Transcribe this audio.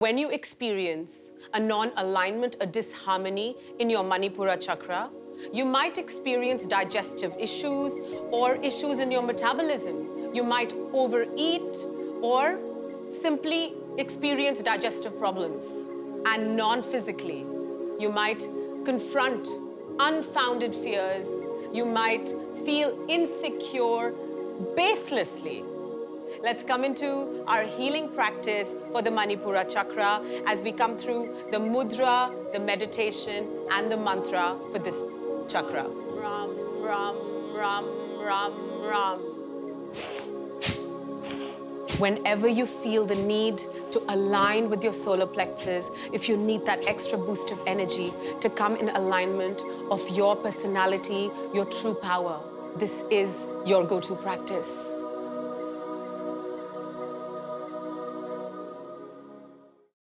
When you experience a non-alignment, a disharmony in your Manipura chakra, you might experience digestive issues or issues in your metabolism. You might overeat or simply experience digestive problems. And non-physically, you might confront unfounded fears. You might feel insecure baselessly. Let's come into our healing practice for the Manipura chakra as we come through the mudra, the meditation, and the mantra for this chakra. Ram, ram, ram, ram, ram. Whenever you feel the need to align with your solar plexus, if you need that extra boost of energy to come in alignment of your personality, your true power, this is your go-to practice.